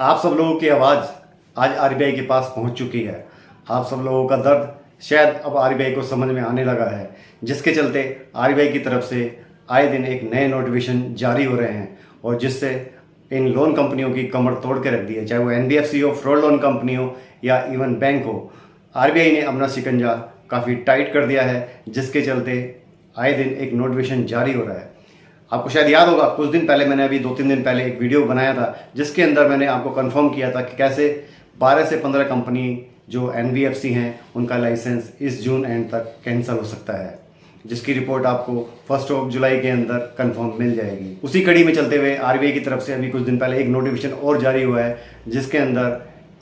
आप सब लोगों की आवाज़ आज आरबीआई के पास पहुंच चुकी है। आप सब लोगों का दर्द शायद अब आरबीआई को समझ में आने लगा है, जिसके चलते आरबीआई की तरफ से आए दिन एक नए नोटिफिकेशन जारी हो रहे हैं और जिससे इन लोन कंपनियों की कमर तोड़ के रख दी है, चाहे वो एनबीएफसी हो, फ्रॉड लोन कंपनी हो या इवन बैंक हो। आरबीआई ने अपना शिकंजा काफ़ी टाइट कर दिया है, जिसके चलते आए दिन एक नोटिफिकेशन जारी हो रहा है। आपको शायद याद होगा, कुछ दिन पहले मैंने अभी 2-3 दिन पहले एक वीडियो बनाया था, जिसके अंदर मैंने आपको कंफर्म किया था कि कैसे 12 से 15 कंपनी जो एनबीएफसी हैं उनका लाइसेंस इस जून एंड तक कैंसिल हो सकता है, जिसकी रिपोर्ट आपको 1 जुलाई के अंदर कंफर्म मिल जाएगी। उसी कड़ी में चलते हुए आरबीआई की तरफ से अभी कुछ दिन पहले एक नोटिफिकेशन और जारी हुआ है, जिसके अंदर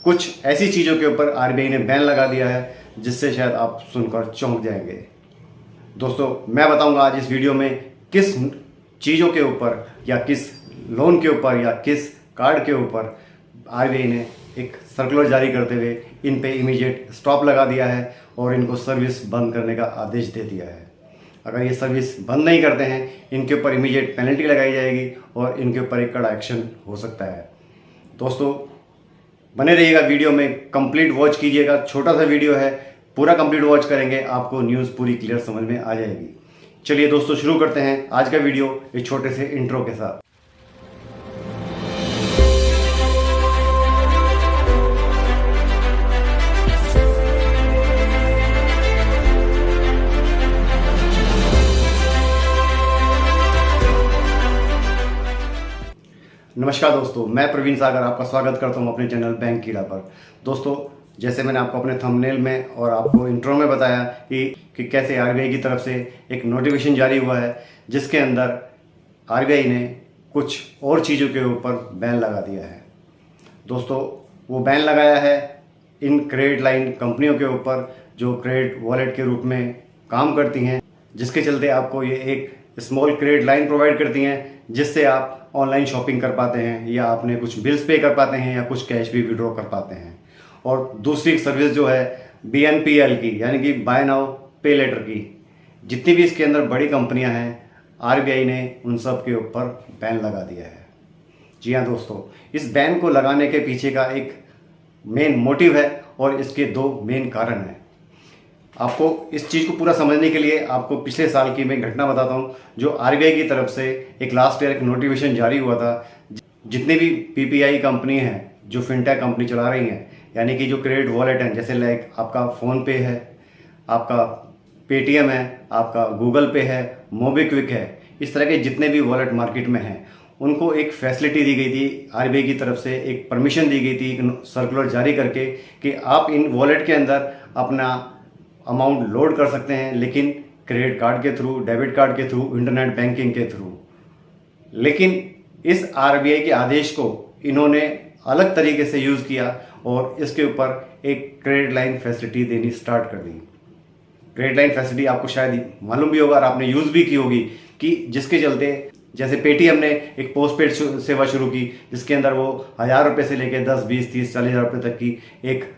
कुछ ऐसी चीज़ों के ऊपर आरबीआई ने बैन लगा दिया है, जिससे शायद आप सुनकर चौंक जाएंगे। दोस्तों, मैं बताऊंगा आज इस वीडियो में किस चीज़ों के ऊपर या किस लोन के ऊपर या किस कार्ड के ऊपर आरबीआई ने एक सर्कुलर जारी करते हुए इन पे इमीडिएट स्टॉप लगा दिया है और इनको सर्विस बंद करने का आदेश दे दिया है। अगर ये सर्विस बंद नहीं करते हैं, इनके ऊपर इमीडिएट पेनल्टी लगाई जाएगी और इनके ऊपर एक कड़ा एक्शन हो सकता है। दोस्तों, बने रहिएगा, वीडियो में कंप्लीट वॉच कीजिएगा। छोटा सा वीडियो है, पूरा कंप्लीट वॉच करेंगे, आपको न्यूज़ पूरी क्लियर समझ में आ जाएगी। चलिए दोस्तों, शुरू करते हैं आज का वीडियो एक छोटे से इंट्रो के साथ। नमस्कार दोस्तों, मैं प्रवीण सागर आपका स्वागत करता हूं अपने चैनल बैंक कीड़ा पर। दोस्तों, जैसे मैंने आपको अपने थंबनेल में और आपको इंट्रो में बताया कि कैसे आरबीआई की तरफ से एक नोटिफिकेशन जारी हुआ है, जिसके अंदर आरबीआई ने कुछ और चीज़ों के ऊपर बैन लगा दिया है। दोस्तों, वो बैन लगाया है इन क्रेडिट लाइन कंपनियों के ऊपर जो क्रेडिट वॉलेट के रूप में काम करती हैं, जिसके चलते आपको ये एक स्मॉल क्रेडिट लाइन प्रोवाइड करती हैं, जिससे आप ऑनलाइन शॉपिंग कर पाते हैं या आपने कुछ बिल्स पे कर पाते हैं या कुछ कैश भी विड्रॉ कर पाते हैं। और दूसरी सर्विस जो है बीएनपीएल की, यानी कि बाय नाउ पे लेटर की, जितनी भी इसके अंदर बड़ी कंपनियां हैं, आरबीआई ने उन सब के ऊपर बैन लगा दिया है। जी हाँ दोस्तों, इस बैन को लगाने के पीछे का एक मेन मोटिव है और इसके 2 मेन कारण हैं। आपको इस चीज़ को पूरा समझने के लिए आपको पिछले साल की मैं घटना बताता हूँ, जो आरबीआई की तरफ से एक लास्ट ईयर एक नोटिफिकेशन जारी हुआ था। जितनी भी पीपीआई कंपनी हैं जो फिनटेक कंपनी चला रही हैं, यानी कि जो क्रेडिट वॉलेट हैं, जैसे लाइक आपका फ़ोन पे है, आपका पेटीएम है, आपका गूगल पे है, मोबीक्विक है, इस तरह के जितने भी वॉलेट मार्केट में हैं, उनको एक फैसिलिटी दी गई थी आरबीआई की तरफ से, एक परमिशन दी गई थी एक सर्कुलर जारी करके कि आप इन वॉलेट के अंदर अपना अमाउंट लोड कर सकते हैं, लेकिन क्रेडिट कार्ड के थ्रू, डेबिट कार्ड के थ्रू, इंटरनेट बैंकिंग के थ्रू। लेकिन इस आरबीआई के आदेश को इन्होंने अलग तरीके से यूज़ किया और इसके ऊपर एक क्रेडिट लाइन फैसिलिटी देनी स्टार्ट कर दी। क्रेडिट लाइन फैसिलिटी आपको शायद मालूम भी होगा और आपने यूज़ भी की होगी, कि जिसके चलते जैसे पेटीएम ने एक पोस्टपेड सेवा शुरू की, जिसके अंदर वो 1000 रुपये से लेकर 10, 20, 30, 40 हज़ार रुपये तक की एक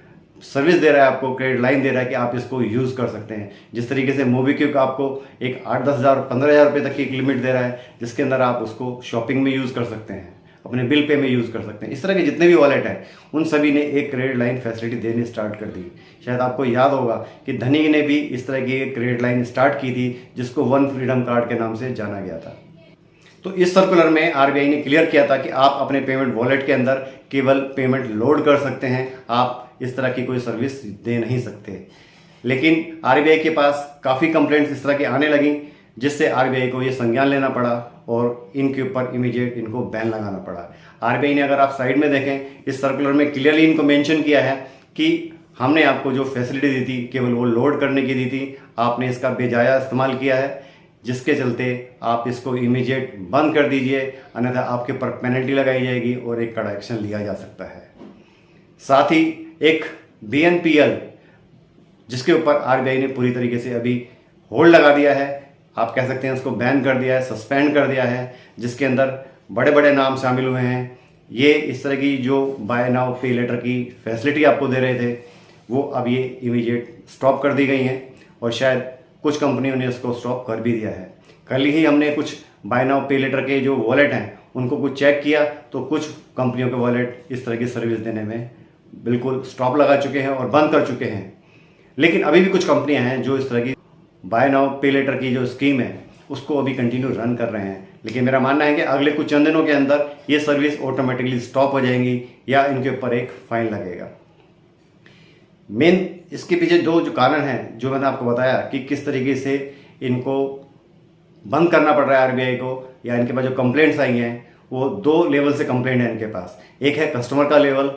सर्विस दे रहा है, आपको क्रेडिट लाइन दे रहा है कि आप इसको यूज़ कर सकते हैं। जिस तरीके से मोबीक्विक आपको एक 8-10 हज़ार, 15 हज़ार रुपये तक की एक लिमिट दे रहा है, जिसके अंदर आप उसको शॉपिंग में यूज़ कर सकते हैं, अपने बिल पे में यूज़ कर सकते हैं। इस तरह के जितने भी वॉलेट हैं, उन सभी ने एक क्रेडिट लाइन फैसिलिटी देनी स्टार्ट कर दी। शायद आपको याद होगा कि धनी ने भी इस तरह की एक क्रेडिट लाइन स्टार्ट की थी, जिसको वन फ्रीडम कार्ड के नाम से जाना गया था। तो इस सर्कुलर में आरबीआई ने क्लियर किया था कि आप अपने पेमेंट वॉलेट के अंदर केवल पेमेंट लोड कर सकते हैं, आप इस तरह की कोई सर्विस दे नहीं सकते। लेकिन आरबीआई के पास काफ़ी कंप्लेंट्स इस तरह की आने लगी, जिससे आरबीआई को ये संज्ञान लेना पड़ा और इनके ऊपर इमीडिएट इनको बैन लगाना पड़ा। आरबीआई ने, अगर आप साइड में देखें, इस सर्कुलर में क्लियरली इनको मेंशन किया है कि हमने आपको जो फैसिलिटी दी थी केवल वो लोड करने की दी थी, आपने इसका बेजाया इस्तेमाल किया है, जिसके चलते आप इसको इमीडिएट बंद कर दीजिए, अन्यथा आपके ऊपर पेनल्टी लगाई जाएगी और एक कड़ा एक्शन लिया जा सकता है। साथ ही एक बीएनपीएल, जिसके ऊपर आरबीआई ने पूरी तरीके से अभी होल्ड लगा दिया है, आप कह सकते हैं उसको बैन कर दिया है, सस्पेंड कर दिया है, जिसके अंदर बड़े बड़े नाम शामिल हुए हैं। ये इस तरह की जो बाय नाउ पे लेटर की फैसिलिटी आपको दे रहे थे, वो अब ये इमीडिएट स्टॉप कर दी गई हैं और शायद कुछ कंपनियों ने उसको स्टॉप कर भी दिया है। कल ही हमने कुछ बाय नाउ पे लेटर के जो वॉलेट हैं उनको कुछ चेक किया, तो कुछ कंपनियों के वॉलेट इस तरह की सर्विस देने में बिल्कुल स्टॉप लगा चुके हैं और बंद कर चुके हैं। लेकिन अभी भी कुछ कंपनियां हैं जो इस तरह की बाय नाउ पे लेटर की जो स्कीम है उसको अभी कंटिन्यू रन कर रहे हैं। लेकिन मेरा मानना है कि अगले कुछ चंद दिनों के अंदर ये सर्विस ऑटोमेटिकली स्टॉप हो जाएंगी या इनके ऊपर एक फाइन लगेगा। मेन इसके पीछे दो जो कारण हैं जो मैंने आपको बताया कि किस तरीके से इनको बंद करना पड़ रहा है आरबीआई को, या इनके पास जो कंप्लेंट्स आई हैं वो दो लेवल से कंप्लेंट है इनके पास। एक है कस्टमर का लेवल,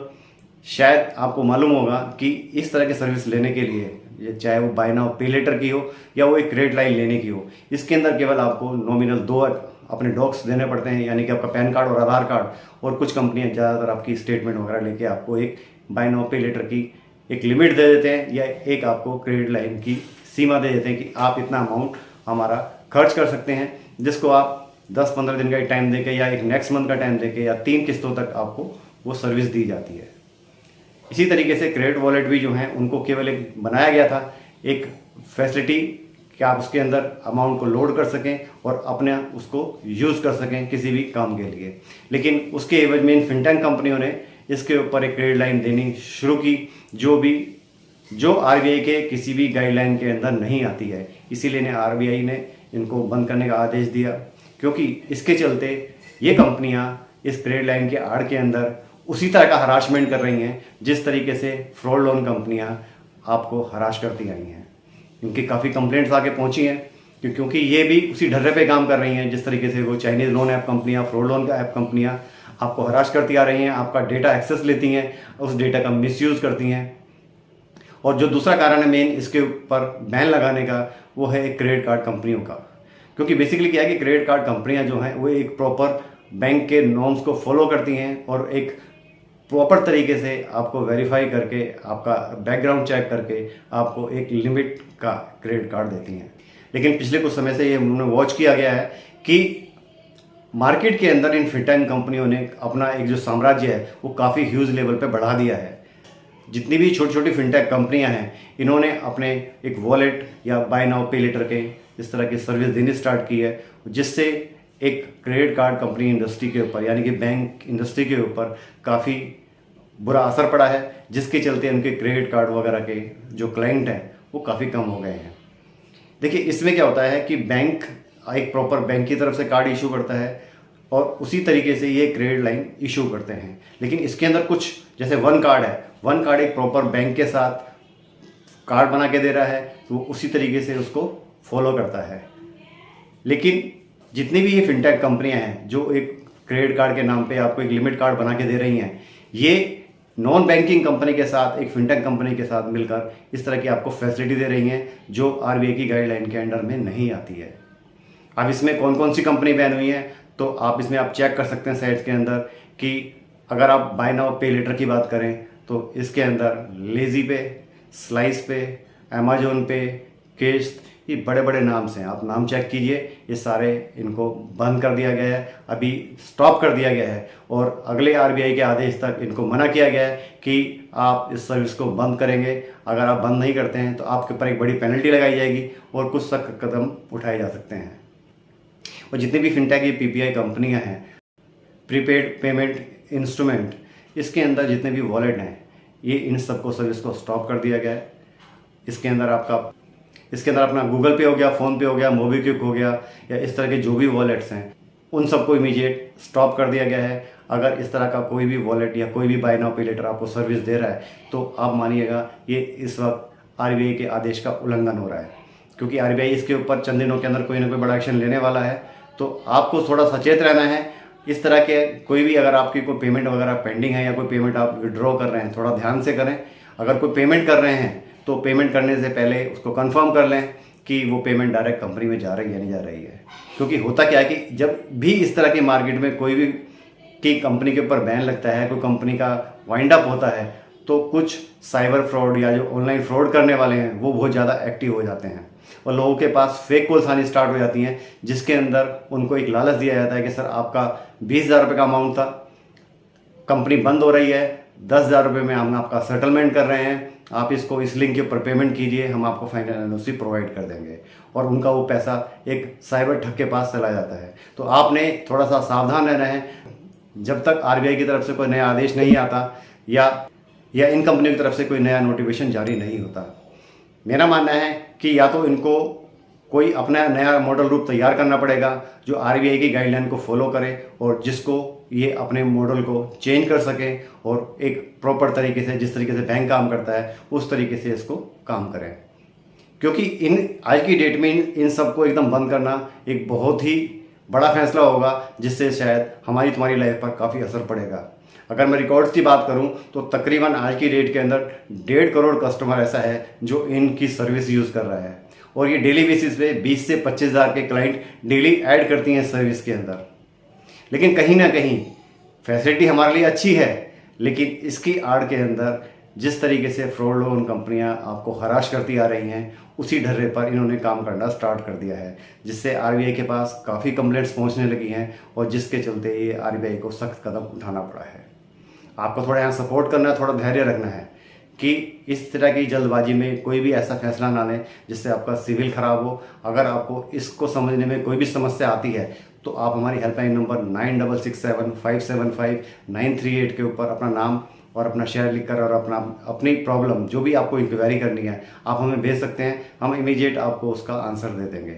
शायद आपको मालूम होगा कि इस तरह की सर्विस लेने के लिए चाहे वो बाय नाउ पे लेटर की हो या वो एक क्रेडिट लाइन लेने की हो, इसके अंदर केवल आपको नॉमिनल 2 अपने डॉक्स देने पड़ते हैं, यानी कि आपका पैन कार्ड और आधार कार्ड। और कुछ कंपनियां ज़्यादातर आपकी स्टेटमेंट वगैरह लेके आपको एक बाय नाउ पे लेटर की एक लिमिट दे देते हैं या एक आपको क्रेडिट लाइन की सीमा दे देते हैं कि आप इतना अमाउंट हमारा खर्च कर सकते हैं, जिसको आप 10-15 दिन का टाइम देके या एक नेक्स्ट मंथ का टाइम देके या 3 किस्तों तक आपको वो सर्विस दी जाती है। इसी तरीके से क्रेडिट वॉलेट भी जो हैं उनको केवल एक बनाया गया था एक फैसिलिटी कि आप उसके अंदर अमाउंट को लोड कर सकें और अपने उसको यूज़ कर सकें किसी भी काम के लिए। लेकिन उसके एवज में इन फिनटेक कंपनियों ने इसके ऊपर एक क्रेडिट लाइन देनी शुरू की जो आरबीआई के किसी भी गाइडलाइन के अंदर नहीं आती है। इसीलिए आरबीआई ने इनको बंद करने का आदेश दिया, क्योंकि इसके चलते ये कंपनियां इस क्रेडिट लाइन के आड़ के अंदर उसी तरह का हरासमेंट कर रही हैं जिस तरीके से फ्रॉड लोन कंपनियां आपको हराश करती आई हैं। इनकी काफ़ी कंप्लेंट्स आके पहुंची हैं क्योंकि ये भी उसी ढर्रे पे काम कर रही हैं जिस तरीके से वो चाइनीज़ लोन ऐप कंपनियां, फ्रॉड लोन का ऐप कंपनियां आपको हराश करती आ रही हैं, आपका डेटा एक्सेस लेती हैं, उस डेटा का मिसयूज़ करती हैं। और जो दूसरा कारण है मेन इसके ऊपर बैन लगाने का, वो है क्रेडिट कार्ड कंपनियों का। क्योंकि बेसिकली क्या है कि क्रेडिट कार्ड कंपनियां जो हैं वो एक प्रॉपर बैंक के नॉर्म्स को फॉलो करती हैं और एक प्रॉपर तरीके से आपको वेरीफाई करके, आपका बैकग्राउंड चेक करके आपको एक लिमिट का क्रेडिट कार्ड देती हैं। लेकिन पिछले कुछ समय से ये उन्होंने वॉच किया गया है कि मार्केट के अंदर इन फिनटेक कंपनियों ने अपना एक जो साम्राज्य है वो काफ़ी ह्यूज लेवल पे बढ़ा दिया है। जितनी भी छोटी छोटी फिनटेक कंपनियां हैं इन्होंने अपने एक वॉलेट या बाय नाउ पे लेटर के इस तरह की सर्विस देनी स्टार्ट की है, जिससे एक क्रेडिट कार्ड कंपनी इंडस्ट्री के ऊपर यानी कि बैंक इंडस्ट्री के ऊपर काफ़ी बुरा असर पड़ा है, जिसके चलते उनके क्रेडिट कार्ड वगैरह के जो क्लाइंट हैं वो काफ़ी कम हो गए हैं। देखिए इसमें क्या होता है कि बैंक एक प्रॉपर बैंक की तरफ से कार्ड इशू करता है और उसी तरीके से ये क्रेडिट लाइन इशू करते हैं। लेकिन इसके अंदर कुछ जैसे वन कार्ड है, वन कार्ड एक प्रॉपर बैंक के साथ कार्ड बना के दे रहा है तो वो उसी तरीके से उसको फॉलो करता है। लेकिन जितनी भी ये फिनटेक कंपनियां हैं जो एक क्रेडिट कार्ड के नाम पे आपको एक लिमिट कार्ड बना के दे रही हैं, ये नॉन बैंकिंग कंपनी के साथ एक फिनटेक कंपनी के साथ मिलकर इस तरह की आपको फैसिलिटी दे रही हैं जो आरबीआई की गाइडलाइन के अंडर में नहीं आती है। अब इसमें कौन कौन सी कंपनी बैन हुई है तो आप इसमें आप चेक कर सकते हैं साइट्स के अंदर कि अगर आप बाय नाउ पे लेटर की बात करें तो इसके अंदर लेजी पे, स्लाइस पे, अमेजोन पे, केस्ट, ये बड़े बड़े नाम्स हैं। आप नाम चेक कीजिए, ये सारे इनको बंद कर दिया गया है, अभी स्टॉप कर दिया गया है और अगले आरबीआई के आदेश तक इनको मना किया गया है कि आप इस सर्विस को बंद करेंगे। अगर आप बंद नहीं करते हैं तो आपके ऊपर एक बड़ी पेनल्टी लगाई जाएगी और कुछ सख्त कदम उठाए जा सकते हैं। और जितनी भी फिनटेक की पीपीआई कंपनियां हैं, प्रीपेड पेमेंट इंस्ट्रूमेंट, इसके अंदर जितने भी वॉलेट हैं ये इन सबको सर्विस को स्टॉप कर दिया गया है। इसके अंदर अपना गूगल पे हो गया, फ़ोन पे हो गया, मोबीक्विक हो गया या इस तरह के जो भी वॉलेट्स हैं उन सबको इमीडिएट स्टॉप कर दिया गया है। अगर इस तरह का कोई भी वॉलेट या कोई भी बाय नाउ पे लेटर आपको सर्विस दे रहा है तो आप मानिएगा ये इस वक्त आरबीआई के आदेश का उल्लंघन हो रहा है, क्योंकि आरबीआई इसके ऊपर चंद दिनों के अंदर कोई ना कोई बड़ा एक्शन लेने वाला है। तो आपको थोड़ा सचेत रहना है। इस तरह के कोई भी अगर आपकी कोई पेमेंट वगैरह पेंडिंग है या कोई पेमेंट आप विड्रॉ कर रहे हैं, थोड़ा ध्यान से करें। अगर कोई पेमेंट कर रहे हैं तो पेमेंट करने से पहले उसको कंफर्म कर लें कि वो पेमेंट डायरेक्ट कंपनी में जा रही है या नहीं जा रही है। क्योंकि होता क्या है कि जब भी इस तरह के मार्केट में कोई भी की कंपनी के ऊपर बैन लगता है, कोई कंपनी का वाइंड अप होता है, तो कुछ साइबर फ्रॉड या जो ऑनलाइन फ्रॉड करने वाले हैं वो बहुत ज़्यादा एक्टिव हो जाते हैं और लोगों के पास फेक कॉल्स आनी स्टार्ट हो जाती हैं, जिसके अंदर उनको एक लालच दिया जाता है कि सर आपका 20,000 रुपये का अमाउंट था, कंपनी बंद हो रही है, 10,000 रुपये में हम आपका सेटलमेंट कर रहे हैं, आप इसको इस लिंक के ऊपर पेमेंट कीजिए, हम आपको फाइनल एनओसी प्रोवाइड कर देंगे। और उनका वो पैसा एक साइबर ठग के पास चला जाता है। तो आपने थोड़ा सा सावधान रहना है। जब तक आरबीआई की तरफ से कोई नया आदेश नहीं आता या इन कंपनियों की तरफ से कोई नया नोटिफिकेशन जारी नहीं होता। मेरा मानना है कि या तो इनको कोई अपना नया मॉडल रूप तैयार करना पड़ेगा जो आरबीआई की गाइडलाइन को फॉलो करे और जिसको ये अपने मॉडल को चेंज कर सके और एक प्रॉपर तरीके से, जिस तरीके से बैंक काम करता है उस तरीके से इसको काम करें। क्योंकि आज की डेट में इन सबको एकदम बंद करना एक बहुत ही बड़ा फैसला होगा, जिससे शायद हमारी तुम्हारी लाइफ पर काफ़ी असर पड़ेगा। अगर मैं रिकॉर्ड्स की बात करूं तो तकरीबन आज की डेट के अंदर 1.5 करोड़ कस्टमर ऐसा है जो इनकी सर्विस यूज़ कर रहा है और ये डेली बेसिस पे 20 से 25 हज़ार के क्लाइंट डेली ऐड करती हैं सर्विस के अंदर। लेकिन कहीं ना कहीं फैसिलिटी हमारे लिए अच्छी है, लेकिन इसकी आड़ के अंदर जिस तरीके से फ्रॉड लोन कंपनियां आपको हराश करती आ रही हैं उसी ढर्रे पर इन्होंने काम करना स्टार्ट कर दिया है, जिससे आरबीआई के पास काफ़ी कंप्लेंट्स पहुंचने लगी हैं और जिसके चलते ये आरबीआई को सख्त कदम उठाना पड़ा है। आपको थोड़ा यहाँ सपोर्ट करना है, थोड़ा धैर्य रखना है कि इस तरह की जल्दबाजी में कोई भी ऐसा फैसला ना लें जिससे आपका सिविल खराब हो। अगर आपको इसको समझने में कोई भी समस्या आती है तो आप हमारी हेल्पलाइन नंबर 9667-575-938 के ऊपर अपना नाम और अपना शहर लिखकर और अपनी प्रॉब्लम जो भी आपको इंक्वायरी करनी है आप हमें भेज सकते हैं। हम इमीडिएट आपको उसका आंसर दे देंगे।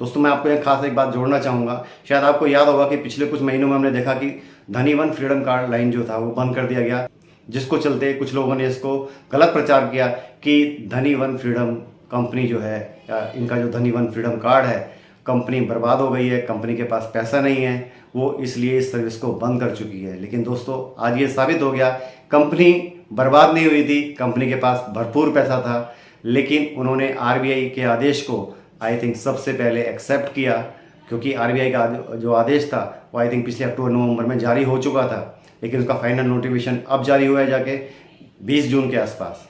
दोस्तों, मैं आपको एक खास एक बात जोड़ना चाहूँगा। शायद आपको याद होगा कि पिछले कुछ महीनों में हमने देखा कि धनी वन फ्रीडम कार्ड लाइन जो था वो बंद कर दिया गया, जिसको चलते कुछ लोगों ने इसको गलत प्रचार किया कि धनी वन फ्रीडम कंपनी जो है, इनका जो धनी वन फ्रीडम कार्ड है, कंपनी बर्बाद हो गई है, कंपनी के पास पैसा नहीं है, वो इसलिए इस सर्विस को बंद कर चुकी है। लेकिन दोस्तों, आज ये साबित हो गया कंपनी बर्बाद नहीं हुई थी, कंपनी के पास भरपूर पैसा था, लेकिन उन्होंने आरबीआई के आदेश को आई थिंक सबसे पहले एक्सेप्ट किया, क्योंकि आरबीआई का जो आदेश था वो आई थिंक पिछले अक्टूबर-नवंबर में जारी हो चुका था, लेकिन उसका फाइनल नोटिफिकेशन अब जारी हुआ है जाके 20 जून के आसपास।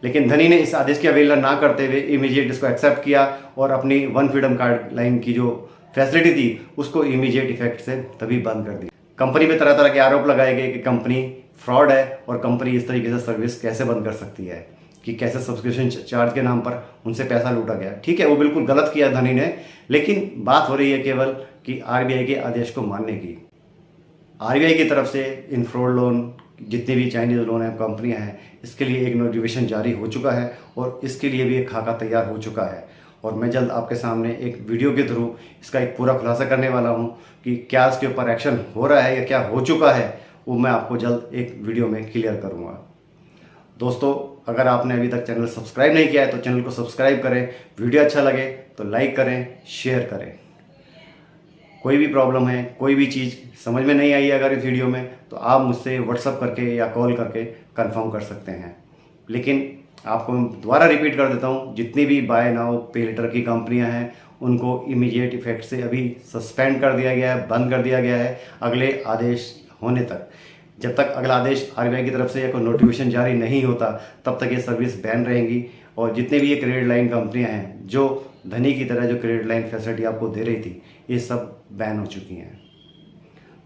लेकिन धनी ने इस आदेश की अवहेलना ना करते हुए इमीडिएट इसको एक्सेप्ट किया और अपनी वन फ्रीडम कार्ड लाइन की जो फैसिलिटी थी उसको इमीडिएट इफेक्ट से तभी बंद कर दी। कंपनी पे तरह तरह के आरोप लगाए गए कि कंपनी फ्रॉड है और कंपनी इस तरीके से सर्विस कैसे बंद कर सकती है, कि कैसे सब्सक्रिप्शन चार्ज के नाम पर उनसे पैसा लूटा गया। ठीक है, वो बिल्कुल गलत किया धनी ने, लेकिन बात हो रही है केवल कि आरबीआई के आदेश को मानने की। आरबीआई की तरफ से इन फ्रॉड लोन जितने भी चाइनीज लोन है कंपनियां हैं, इसके लिए एक नोटिफिकेशन जारी हो चुका है और इसके लिए भी एक खाका तैयार हो चुका है और मैं जल्द आपके सामने एक वीडियो के थ्रू इसका एक पूरा खुलासा करने वाला हूं कि क्या इसके ऊपर एक्शन हो रहा है या क्या हो चुका है, वो मैं आपको जल्द एक वीडियो में क्लियर करूंगा। दोस्तों, अगर आपने अभी तक चैनल सब्सक्राइब नहीं किया है तो चैनल को सब्सक्राइब करें, वीडियो अच्छा लगे तो लाइक करें, शेयर करें। कोई भी प्रॉब्लम है, कोई भी चीज़ समझ में नहीं आई है अगर इस वीडियो में, तो आप मुझसे व्हाट्सअप करके या कॉल करके कंफर्म कर सकते हैं। लेकिन आपको दोबारा रिपीट कर देता हूँ, जितनी भी बाय नाउ पे लेटर की कंपनियां हैं उनको इमीडिएट इफेक्ट से अभी सस्पेंड कर दिया गया है, बंद कर दिया गया है अगले आदेश होने तक। जब तक अगला आदेश आरबीआई की तरफ से या कोई नोटिफिकेशन जारी नहीं होता तब तक ये सर्विस बैन रहेंगी और जितने भी ये क्रेडिट लाइन कंपनियां हैं जो धनी की तरह जो क्रेडिट लाइन फैसिलिटी आपको दे रही थी, ये सब बैन हो चुकी हैं।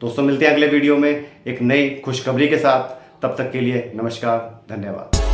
दोस्तों, मिलते हैं अगले वीडियो में एक नई खुशखबरी के साथ। तब तक के लिए नमस्कार, धन्यवाद।